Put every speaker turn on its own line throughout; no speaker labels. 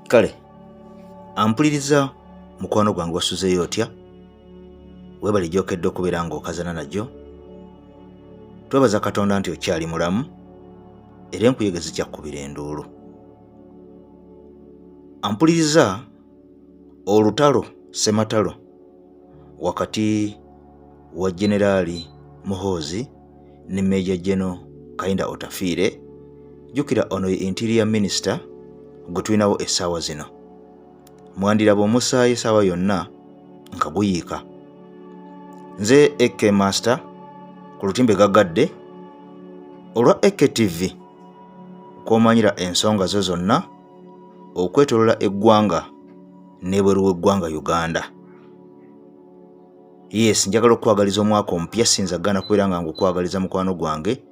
Kale, ampuliriza mukwano gwange wasuzeeyo otya? Weebale gy'okedde okubeera ng'okazana najjo. Twebaza Katonda nti okyali mulamu era enkuyege zikyakubira enduulu. Ampuliriza olutalo ssematalo wakati wa Generaali Muhoozi ne Major General Kainda Otafiire. Jjukira ono ye Interior Minister gwe tulinawo essaawa zino. Mwandiraba omusaayi essaawa yonna nga guyiika. Nze AK Master ku lutimbe gaggadde olwa AK TV kw'omanyira ensonga zo zonna okwetoolola eggwanga n'ebweru w'eggwanga Uganda. Yes, njagala okukwagaliza omwaka omupya sinzagana kubeera nga ngukwagaliza mukwano gwange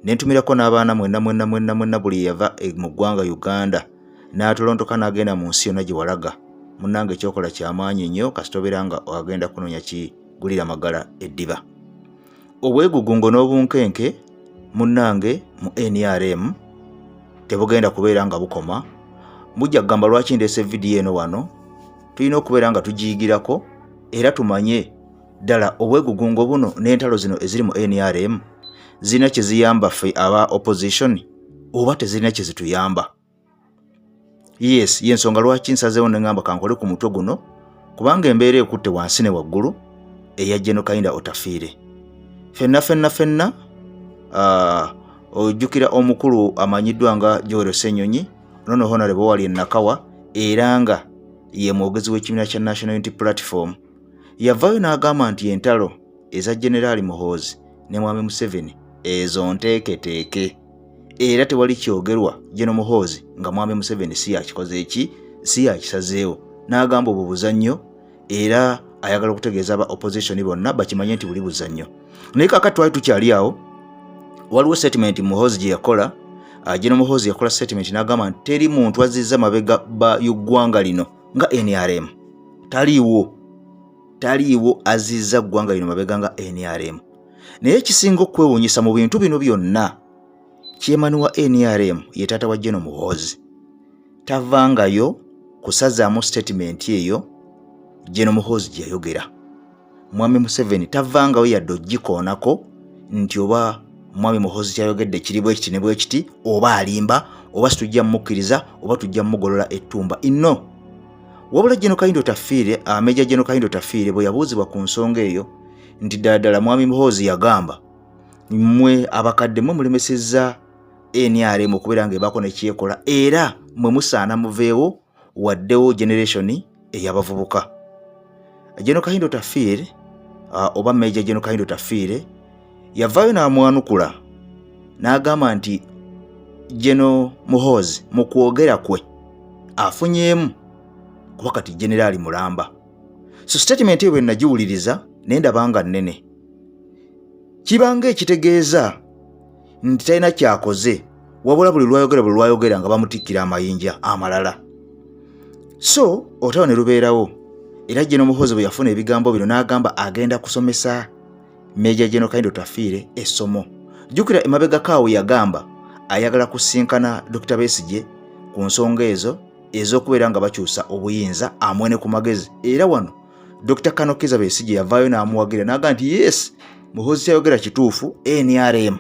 nentumirako n'abaana mwenna buli yava mu ggwanga Uganda n'atolontoka n'agenda mu nsi yonna gye walaga. Munnange ekyokola ky'amaanyi nnyo kasita obeera nga agenda kunoonya kigulira magala eddiba. Obwegugungo n'obunkenke munnange mu NRM tebugenda kubeera nga bukoma. Mujja kugamba lwaki ndeese vidiyo eno wano, tulina okubeera nga tugiyigirako era tumanye ddala obwegugungo buno n'entalo zino eziri mu NRM zirina kye ziyamba ffe aba opposition oba tezirina kye zituyamba. Yes, y'ensonga lwaki nsazeewo ne ngamba kankole ku mutwe guno kubanga embeera ekutte wansi ne waggulu eya General Kainda Otafiire. Ffenna ojjukira omukulu amanyiddwa nga Joel Ssenyonyi nono Honorable Wali Nakawa era nga ye mwogezi w'ekibiina kya National Unity Platform yavaayo n'agamba nti entalo eza Generaali Muhoozi ne Mwami Museveni ezo nteeketeeke era tewali kyogerwa General Muhoozi nga Mwami Museveni si yakisazeewo. N'agamba obwo buzannyo era ayagala okutegeeza aba opposition bonna bakimanye nti buli buzannyo. Naye kaakati twali tukyali awo, waliwo statement Muhoozi gye yakola. General Muhoozi yakola statement n'agamba nti teri muntu azizza mabega ba ggwanga lino nga NRM. Taliiwo azizza ggwanga lino mabega nga NRM. Naye ekisinga okwewuunyisa mu bintu bino byonna, chairman wa NRM ye taata wa General Muhoozi tavangayo kusazaamu statement eyo General Muhoozi gye yayogera. Mwami Museveni tavangayo yadde ogikoonako nti oba Mwami Muhoozi kyayogedde kiri bwe kiti ne bwe kiti oba alimba oba situjja mmukkiriza oba tujja mmugolola ettumba inno. Wabula General Kainda Otafiire, Major General Kainda Otafiire bwe yabuuzibwa ku nsonga eyo nti ddala Mwami Muhoozi yagamba mmwe abakadde mwe mulemesezza NRM okubeera ng'ebaako ne kyekola era mwe musaana muveewo waddewo generation ey'abavubuka. General Kainda Otafiire oba Major General Kainda Otafiire yavaayo n'amwanukula n'agamba nti General Muhoozi mu kwogera kwe afunyeemu kuba kati Generaali mulamba. So statement eyo bwe nagiwuliriza ne ndaba nga nnene. Kibanga ekitegeeza nti talina kyakoze wabula buli lwayogera nga bamutikkira amayinja amalala. So olutalo ne lubeerawo era General Muhoozi bwe yafuna ebigambo bino n'agamba agenda kusomesa Major General Kainda Otafiire essomo. Jjukira emabega kaawo yagamba ayagala kusinkana Dr. Besigye ku nsonga ezo ez'okubeera nga bakyusa obuyinza amwene ku magezi. Era wano Dr. Kanokiza Besigye yavaayo n'amuwagira n'agamba nti yes, Muhoozi kyayogera kituufu, NRM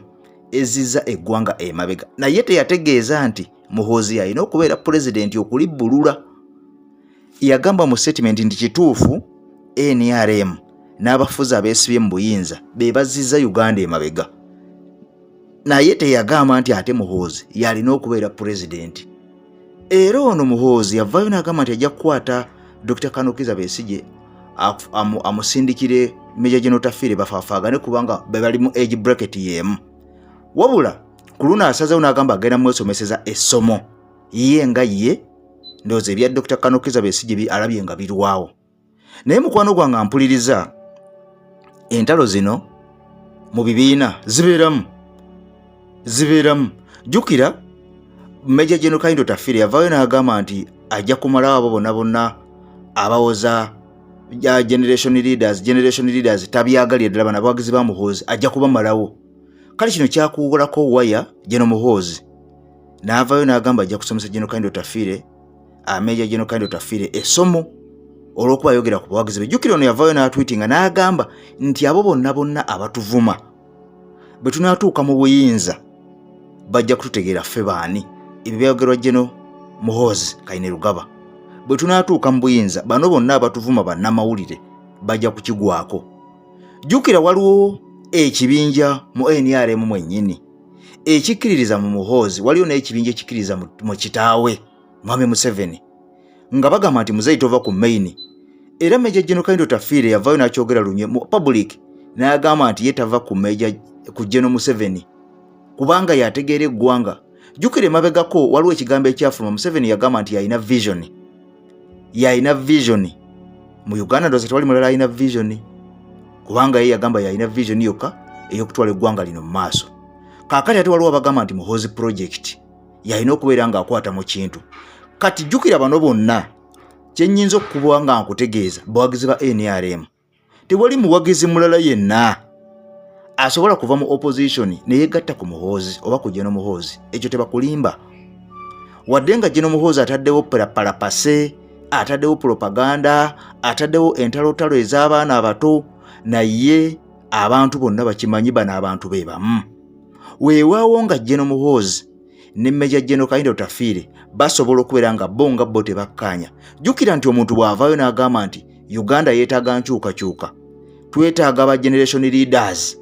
ezizza eggwanga emabega. Naye teyategeeza nti Muhoozi alina okubeera pulezidenti okulibbulula. Yagamba mu statement nti kituufu NRM n'abafuzi abeesibye mu buyinza be bazizza Uganda emabega. Naye teyagamba nti ate Muhoozi yalina okubeera pulezidenti. Era ono Muhoozi yavaayo n'agamba nti ajja kukwata Dr. Kanokiza Besigye amusindikire Major General Otafiire bafaafaagane kubanga be bali mu age bracket y'emu. Wabula ku luno asazeewo n'agamba agenda mwesomeseza essomo ye nga ye ndowooza ebya Dr. Kanokiza Besigye alabye nga birwawo. Naye mukwano gwange ampuliriza, entalo zino mu bibiina zibeeramu. Jjukira Major General Kainda Otafiire yavaayo n'agamba nti ajja kumalawo abo bonna abawoza generation leaders tabyagalira ddala bana abawagizi ba Muhoozi ajja kubamalawo. Kale kino kyakuwulako waya General Muhoozi n'avaayo n'agamba ajja kusomesa General Kainda Otafiire Major General Kind Otafiire essomo olw'okuba ayogera ku buwagizi be. Jjukira ono yavaayo n'atweetinga n'agamba nti abo bonna abatuvuma bwe tunaatuuka mu buyinza bajja kututegeera ffe baani. Ebyo byayogerwa General Muhoozi Kainerugaba. Bwe tunaatuuka mu buyinza bano bonna abatuvuma bannamawulire bajja kukigwako. Jjukira waliwo ekibinja mu NRM mwennyini ekikkiririza mu Muhoozi, waliwo n'ekibinja ekikkiririza mu kitaawe Mwami Museveni nga bagamba nti muzeeyi tova ku main. Era Major General Kind Otafiire yavaayo n'akyogera lunye mu public n'agamba nti ye tava ku General Museveni kubanga yategeera eggwanga. Jjukira emabegako waliwo ekigambo ekyafuluma. Museveni yagamba nti yalina vision mu Uganda. Ndowooza tewali mulala alina vision kubanga ye yagamba yalina vision yokka ey'okutwala eggwanga lino mu maaso. Kaakati ate waliwo abagamba nti Muhoozi project yalina okubeera ng'akwata mu kintu. Kati jjukira bano bonna kye nnyinza okukuba nga nkutegeeza bawagizi ba NRM. Tewali muwagizi mulala yenna asobola kuva mu opposition ne yegatta ku Muhoozi oba ku General Muhoozi. Ekyo tebakulimba. Wadde nga General Muhoozi ataddewo palapase, ataddewo propaganda, ataddewo entalotalo ez'abaana abato, naye abantu bonna bakimanyi bano abantu be bamu. Weewaawo nga General Muhoozi ne Major General Kind Otafiire basobola okubeera nga bo tebakkaanya. Jjukira nti omuntu bw'avaayo n'agamba nti Uganda yeetaaga nkyukakyuka, twetaaga ba generation leaders,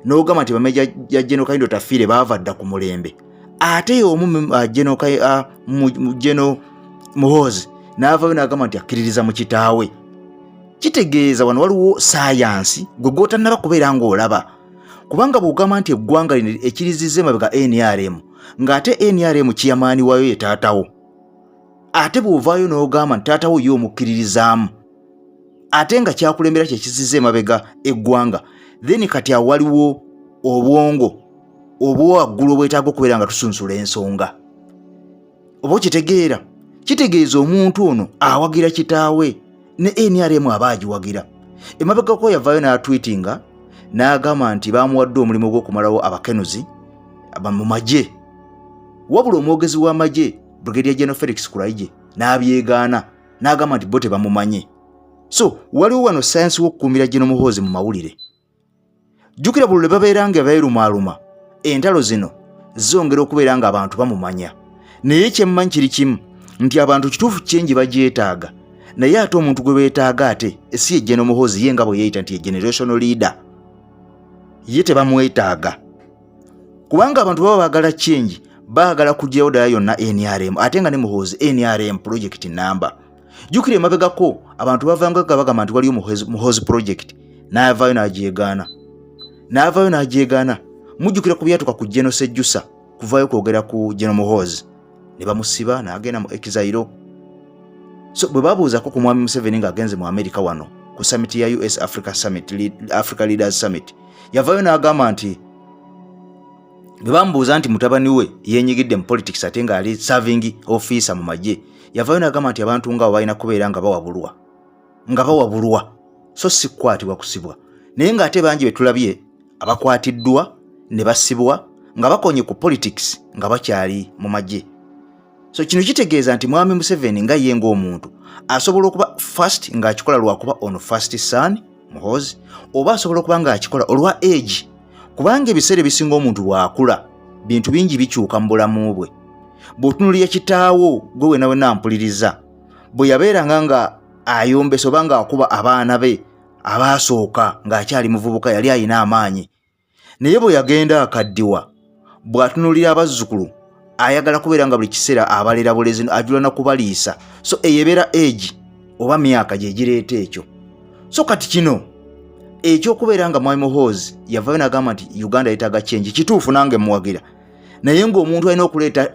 n'ogamba nti Major General Kind Otafiire baava dda ku mulembe, ate omu General Muhoozi n'avaayo n'agamba nti akkiririza mu kitaawe. Kitegeeza wano waliwo saayansi gwe gw'otannaba kubeera ng'olaba, kubanga bw'ogamba nti eggwanga lino ekirizizza emabega NRM ng'ate NRM kiyamaani waayo ye taatawo, ate bw'ovaayo n'ogamba nti taatawo ye omukkiririzaamu, ate nga kyakulembera kyekizizza emabega eggwanga, then kati awo waliwo obwongo obwaggulu obwetaaga okubeera nga tusunsula ensonga. Oba okitegeera? Kitegeeza omuntu ono awagira kitaawe ne NRM aba agiwagira. Emabegako yavaayo n'atweetinga n'agamba nti baamuwadde omulimu gw'okumalawo abakenuzi mu magye. Wabula omwogezi w'amagye Brigadier General Felix Kulaije n'abyegaana n'agamba nti bo tebamumanye. So waliwo wano sayansi w'okukuumira General Muhoozi mu mawulire. Jjukira buli lwe babeera nga beerumaaluma entalo zino zongera okubeera nga abantu bamumanya. Naye kyemmanyi kiri kimu nti abantu kituufu kyengi bagyetaaga, naye ate omuntu gwe beetaaga ate si ye General Muhoozi ye nga bwe yeeyita nti ye generational leader. Ye tebamwetaaga kubanga abantu baba baagala change, baagala kuggyawo ddala yonna NRM, ate nga ne Muhoozi NRM project number. Jjukira emabegako abantu bavanga bagamba nti waliyo Muhoozi project, n'avaayo n'agyegaana. Mujjukira ku byatuka ku General Sejjusa kuvaayo kwogera ku General Muhoozi ne bamusiba n'agenda mu exile. So bwe babuuzako ku Mwami Museveni ng'agenze mu America wano ku summit ya US Africa Leaders Summit, yavaayo n'agamba nti bwe bamubuuza nti mutabani we yeenyigidde mu politics ate nga ali serving officer mu magye, yavaayo n'agamba nti abantu ng'abo balina kubeera nga bawabulwa so si kukwatibwa kusibwa. Naye ng'ate bangi be tulabye abakwatiddwa ne basibwa nga bakonye ku politics nga bakyali mu magye. So kino kitegeeza nti Mwami Museveni nga ye ng'omuntu asobola okuba first ng'akikola lwakuba ono first son Muhoozi, oba asobola okuba ng'akikola olwa age, kubanga ebiseera ebisinga omuntu bw'akula bintu bingi bikyuka mu bulamu bwe. Bw'otunuulira kitaawo gwe wena mpuliriza bwe yabeeranga nga ayombesa oba ng'akuba abaana be abaasooka ng'akyali muvubuka yali alina amaanyi, naye bwe yagenda akaddiwa bw'atunuulira abazzukulu ayagala kubeera nga buli kiseera abalera bulezi ajula na kubaliisa. So eyebeera age oba myaka gye gireeta ekyo. So kati kino ekyokubeera nga Mwami Muhoozi yavaayo n'agamba nti Uganda yeetaaga change, kituufu nange muwagira, naye ng'omuntu alina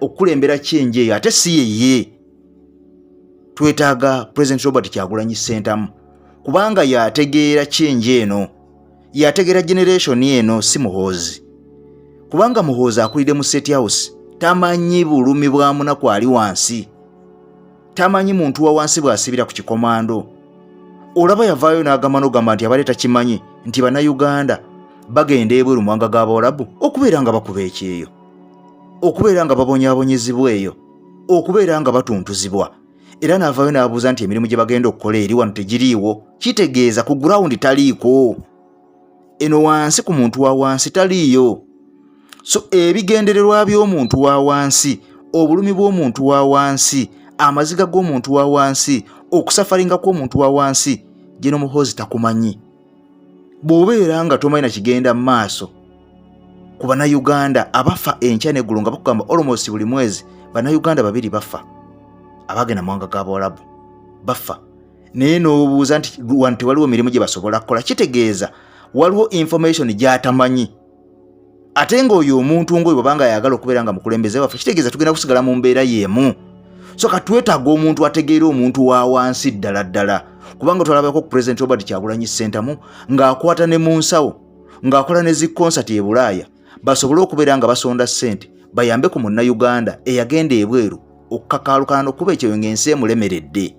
okulembera change eyo ate si yeye. Twetaaga President Robert Kyagulanyi Ssentamu kubanga yategeera change eno, yategeera generation eno, si Muhoozi. Kubanga Muhoozi akulidde mu State House tamanyi bulumi bwa munaku ali wansi, tamanyi muntu wa wansi bw'asibira ku kikomando. Olaba yavaayo n'agamba n'ogamba nti abaleeta kimanyi nti Bannayuganda bagenda ebweru mu mawanga g'Abawarabu okubeera nga bakuba ekyeyo, okubeera nga babonyaabonyezibwa eyo. okubeera nga batuntuzibwa. Era n'avaayo n'abuuza nti emirimu gye bagenda okukola eri wano tegiriiwo. Kitegeeza ku gurawundi taliiko. Eno wansi ku muntu wa wansi taliiyo. So ebigendererwa by'omuntu wa wansi, obulumi bw'omuntu wa wansi, amaziga g'omuntu wa wansi, okusafaringa kw'omuntu wa wansi, General Muhoozi takumanyi. Bw'obeera nga tomanyi kigenda mu maaso ku bannayuganda abafa enkya n'eggulo nga bakugamba almost buli mwezi bannayuganda 2 bafa abagenda mu mawanga g'Abawarabu bafa, naye n'obuuza nti wano tewaliwo mirimu gye basobola kukola. Kitegeeza waliwo information gy'atamanyi. Ate ng'oyo omuntu ng'oyo bw'abanga ayagala okubeera nga mukulembeze waffe, kitegeeza tugenda kusigala mu mbeera y'emu. So katwetaaga omuntu ategeera omuntu wa wansi ddala ddala, kubanga twalabako ku President Robert Kyagulanyi Ssentamu ng'akwata ne mu nsawo ng'akola ne zi concert e Bulaaya basobole okubeera nga basonda ssente bayambe ku munnayuganda eyagenda ebweru okukakaalukana n'okuba ekyo ng'ensi emulemeredde.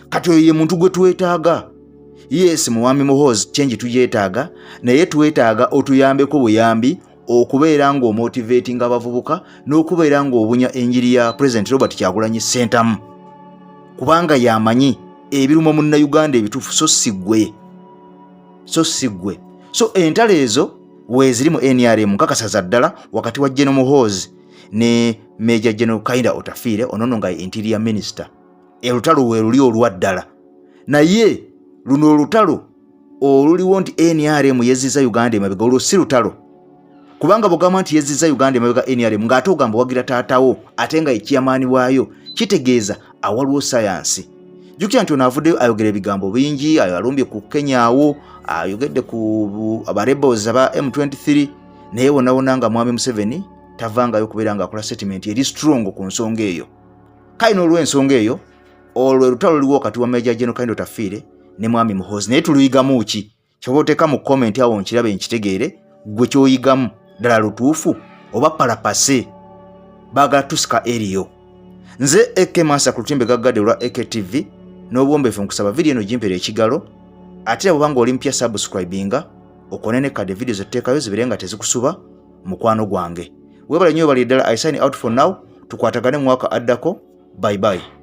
Kati oyo ye muntu gwe twetaaga. Yes, Mwami Muhoozi change tuyeetaaga, naye twetaaga otuyambeko buyambi okubeera ng'omotivating abavubuka n'okubeera ng'obunya enjiri ya President Robert Kyagulanyi Ssentamu, kubanga yamanyi ebiruma munnayuganda ebituufu so si ggwe. So entalo ezo weeziri mu NRM nkakasaza ddala wakati wa General Muhoozi ne Major General Kainda Otafiire, onono nga Interior Minister. Olutalo we luli olwa ddala, naye luno olutalo oluliwo nti NRM yezizza Uganda emabega, olwo si lutalo. Kubanga bw'ogamba nti yezizza Uganda emabega NRM ng'ate ogamba wagira taatawo ate nga ekyamaani waayo, kitegeeza awaliwo sayansi. Jjukira nti ono avuddeyo ayogera ebigambo bingi, ayo alumbye ku Kenya awo, ayogedde ku abarebels aba M23, naye wonna nga Mwami Museveni tavangayo kubeera ng'akola statement eri strong ku nsonga eyo. Kale n'olw'ensonga eyo, olwo olutalo luliwo wakati wa Major General Kainda Otafiire ne Mwami Muhoozi. Naye tuluyigamu ki? Kyoba oteeka mu comment awo nkirabe nkitegeere gwe kyoyigamu ddala lutuufu oba palapase baagala tusika eriyo. Nze Eke Mansa ku lutimbe gaggadde olwa Eke TV n'obwombeefu nkusaba video eno gimpera ekigalo, ate bw'obanga oli mpya subscribinga okone ne kade video zetuteekayo zibeere nga tezikusuba mukwano gwange. Weebale nnyo bali ddala. I sign out for now. Tukwatagane mu mwaka addako. Bye bye.